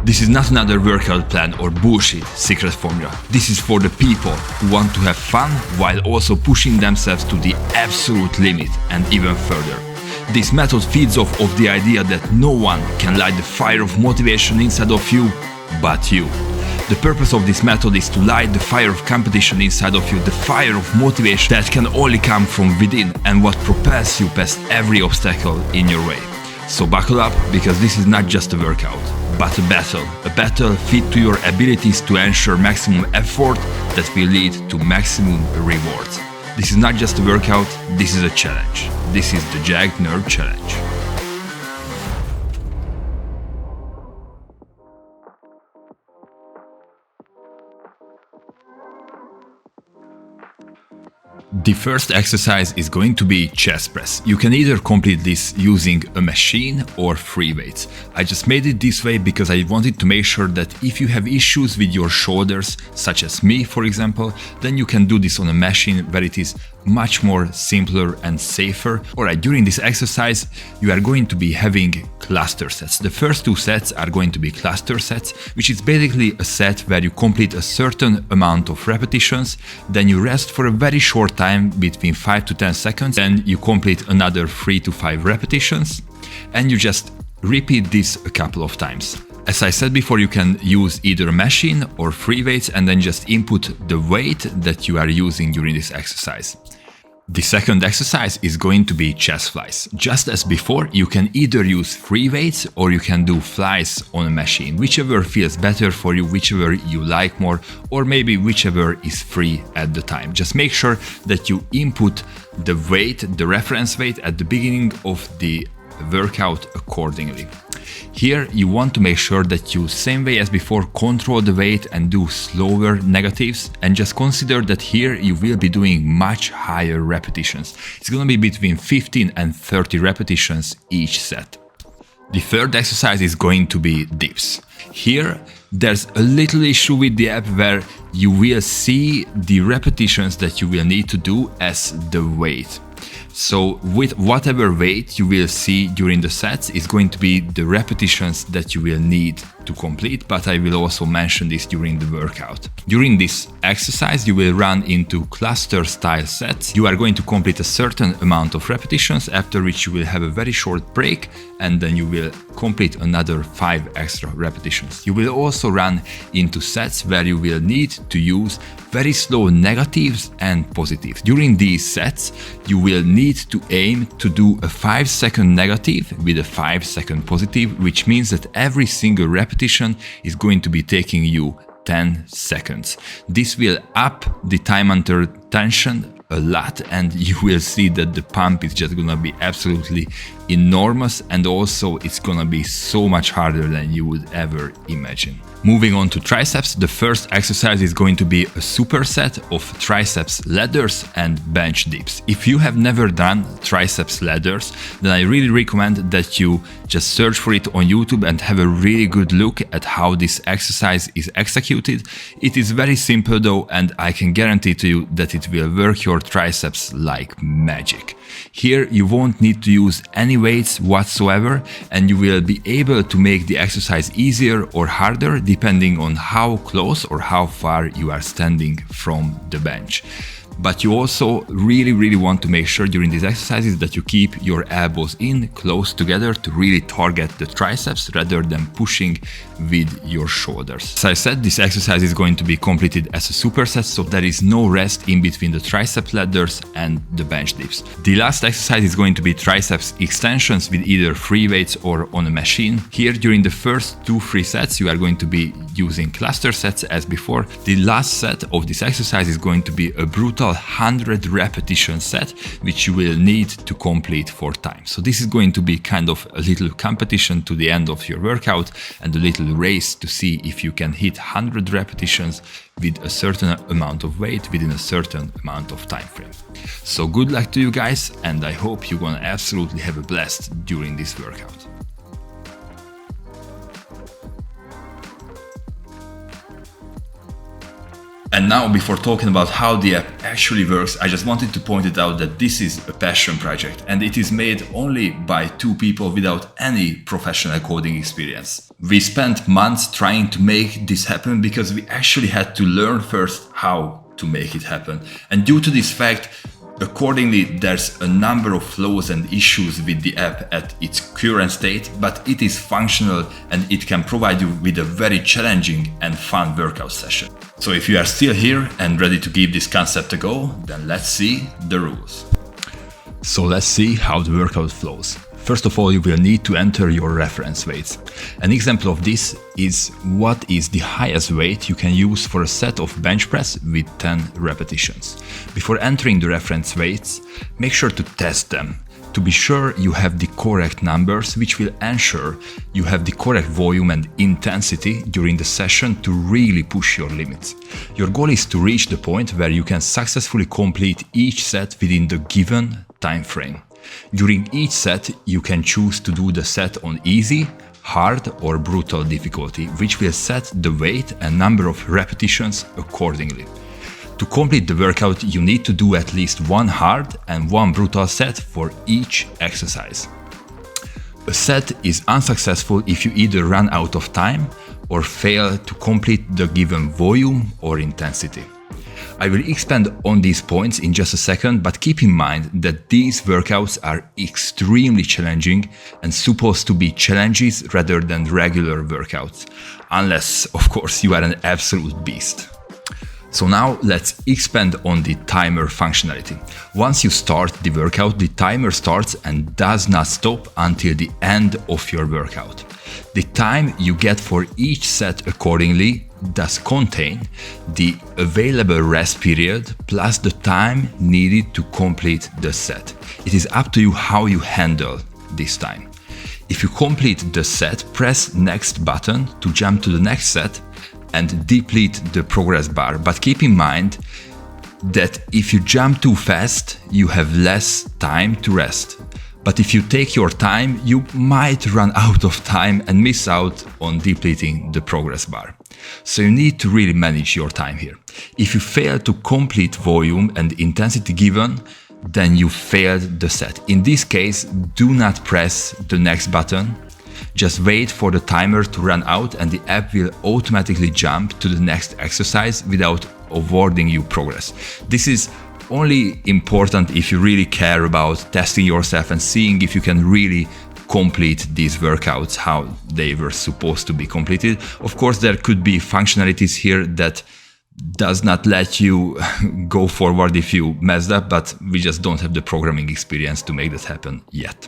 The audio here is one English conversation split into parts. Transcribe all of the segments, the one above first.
This is not another workout plan or bullshit secret formula. This is for the people who want to have fun while also pushing themselves to the absolute limit and even further. This method feeds off of the idea that no one can light the fire of motivation inside of you but you. The purpose of this method is to light the fire of competition inside of you, the fire of motivation that can only come from within and what propels you past every obstacle in your way. So buckle up, because this is not just a workout, but a battle fit to your abilities to ensure maximum effort that will lead to maximum rewards. This is not just a workout, this is a challenge. This is the Jagged Nerd Challenge. The first exercise is going to be chest press. You can either complete this using a machine or free weights. I just made it this way because I wanted to make sure that if you have issues with your shoulders, such as me for example, then you can do this on a machine where it is much more simpler and safer. Alright, during this exercise you are going to be having cluster sets. The first two sets are going to be cluster sets, which is basically a set where you complete a certain amount of repetitions, then you rest for a very short time between 5 to 10 seconds, then you complete another 3 to 5 repetitions, and you just repeat this a couple of times. As I said before, you can use either a machine or free weights and then just input the weight that you are using during this exercise. The second exercise is going to be chest flies. Just as before, you can either use free weights or you can do flies on a machine, whichever feels better for you, whichever you like more, or maybe whichever is free at the time. Just make sure that you input the weight, the reference weight at the beginning of the workout accordingly. Here you want to make sure that you, same way as before, control the weight and do slower negatives, and just consider that here you will be doing much higher repetitions. It's gonna be between 15 and 30 repetitions each set. The third exercise is going to be dips. Here there's a little issue with the app where you will see the repetitions that you will need to do as the weight. So with whatever weight you will see during the sets is going to be the repetitions that you will need to complete, but I will also mention this during the workout. During this exercise you will run into cluster style sets. You are going to complete a certain amount of repetitions, after which you will have a very short break, and then you will complete another 5 extra repetitions. You will also run into sets where you will need to use very slow negatives and positives. During these sets you will need to aim to do a 5-second negative with a 5-second positive, which means that every single repetition is going to be taking you 10 seconds. This will up the time under tension a lot, and you will see that the pump is just gonna be absolutely enormous, and also it's gonna be so much harder than you would ever imagine. Moving on to triceps, the first exercise is going to be a superset of triceps ladders and bench dips. If you have never done triceps ladders, then I really recommend that you just search for it on YouTube and have a really good look at how this exercise is executed. It is very simple though, and I can guarantee to you that it will work your triceps like magic. Here you won't need to use any weights whatsoever, and you will be able to make the exercise easier or harder depending on how close or how far you are standing from the bench. But you also really want to make sure during these exercises that you keep your elbows in close together to really target the triceps rather than pushing with your shoulders. As I said, this exercise is going to be completed as a superset, so there is no rest in between the tricep ladders and the bench dips. The last exercise is going to be triceps extensions with either free weights or on a machine. Here during the first 2-3 sets you are going to be using cluster sets as before. The last set of this exercise is going to be a brutal 100 repetition set, which you will need to complete 4 times. So this is going to be kind of a little competition to the end of your workout and a little race to see if you can hit 100 repetitions with a certain amount of weight within a certain amount of time frame. So good luck to you guys, and I hope you're gonna absolutely have a blast during this workout. And now, before talking about how the app actually works, I just wanted to point it out that this is a passion project and it is made only by 2 people without any professional coding experience. We spent months trying to make this happen because we actually had to learn first how to make it happen. And due to this fact, accordingly, there's a number of flaws and issues with the app at its current state, but it is functional and it can provide you with a very challenging and fun workout session. So if you are still here and ready to give this concept a go, then let's see the rules. So let's see how the workout flows. First of all, you will need to enter your reference weights. An example of this is what is the highest weight you can use for a set of bench press with 10 repetitions. Before entering the reference weights, make sure to test them to be sure you have the correct numbers, which will ensure you have the correct volume and intensity during the session to really push your limits. Your goal is to reach the point where you can successfully complete each set within the given time frame. During each set, you can choose to do the set on easy, hard or brutal difficulty, which will set the weight and number of repetitions accordingly. To complete the workout, you need to do at least 1 hard and 1 brutal set for each exercise. A set is unsuccessful if you either run out of time or fail to complete the given volume or intensity. I will expand on these points in just a second, but keep in mind that these workouts are extremely challenging and supposed to be challenges rather than regular workouts, unless, of course, you are an absolute beast. So now let's expand on the timer functionality. Once you start the workout, the timer starts and does not stop until the end of your workout. The time you get for each set accordingly does contain the available rest period plus the time needed to complete the set. It is up to you how you handle this time. If you complete the set, press next button to jump to the next set and deplete the progress bar. But keep in mind that if you jump too fast, you have less time to rest. But if you take your time, you might run out of time and miss out on depleting the progress bar. So you need to really manage your time here. If you fail to complete volume and intensity given, then you failed the set. In this case, do not press the next button. Just wait for the timer to run out and the app will automatically jump to the next exercise without awarding you progress. This is only important if you really care about testing yourself and seeing if you can really complete these workouts how they were supposed to be completed. Of course, there could be functionalities here that does not let you go forward if you messed up, but we just don't have the programming experience to make that happen yet.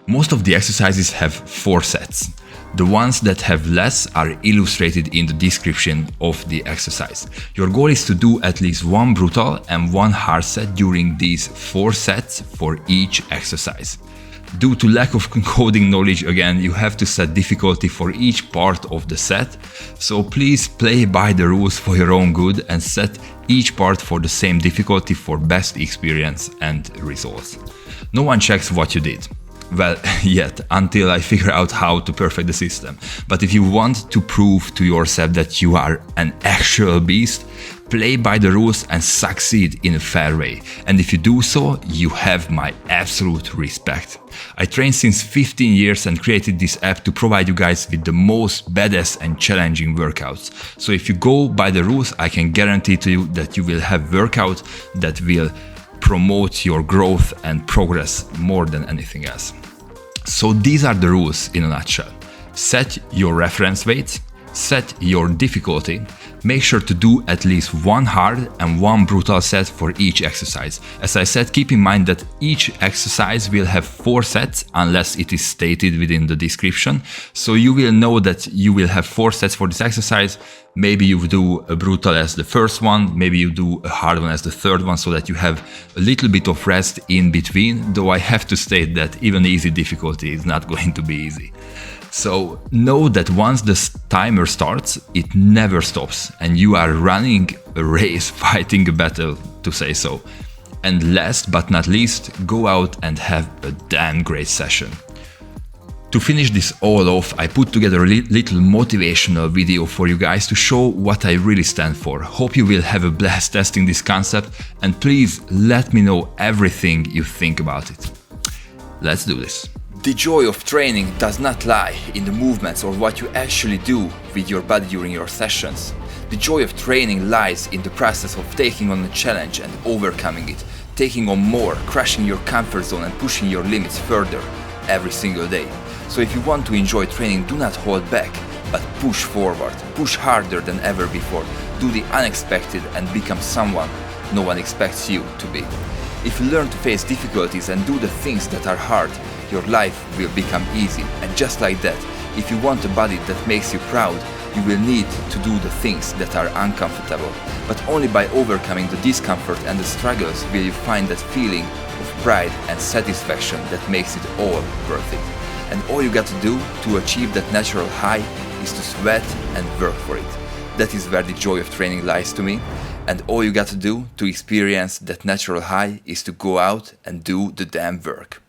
Most of the exercises have 4 sets. The ones that have less are illustrated in the description of the exercise. Your goal is to do at least 1 brutal and 1 hard set during these 4 sets for each exercise. Due to lack of coding knowledge, again, you have to set difficulty for each part of the set. So please play by the rules for your own good and set each part for the same difficulty for best experience and results. No one checks what you did. Well, yet, until I figure out how to perfect the system. But if you want to prove to yourself that you are an actual beast, play by the rules and succeed in a fair way. And if you do so, you have my absolute respect. I trained since 15 years and created this app to provide you guys with the most badass and challenging workouts. So if you go by the rules, I can guarantee to you that you will have workouts that will promote your growth and progress more than anything else. So these are the rules in a nutshell. Set your reference weights, set your difficulty, make sure to do at least 1 hard and 1 brutal set for each exercise. As I said, keep in mind that each exercise will have 4 sets unless it is stated within the description. So you will know that you will have 4 sets for this exercise. Maybe you do a brutal as the first one, maybe you do a hard one as the third one, so that you have a little bit of rest in between, though I have to state that even easy difficulty is not going to be easy. So know that once the timer starts, it never stops and you are running a race, fighting a battle, to say so. And last but not least, go out and have a damn great session. To finish this all off, I put together a little motivational video for you guys to show what I really stand for. Hope you will have a blast testing this concept, and please let me know everything you think about it. Let's do this. The joy of training does not lie in the movements or what you actually do with your body during your sessions. The joy of training lies in the process of taking on a challenge and overcoming it, taking on more, crushing your comfort zone and pushing your limits further every single day. So if you want to enjoy training, do not hold back, but push forward, push harder than ever before, do the unexpected and become someone no one expects you to be. If you learn to face difficulties and do the things that are hard, your life will become easy. And just like that, if you want a body that makes you proud, you will need to do the things that are uncomfortable. But only by overcoming the discomfort and the struggles will you find that feeling of pride and satisfaction that makes it all worth it. And all you got to do to achieve that natural high is to sweat and work for it. That is where the joy of training lies to me. And all you got to do to experience that natural high is to go out and do the damn work.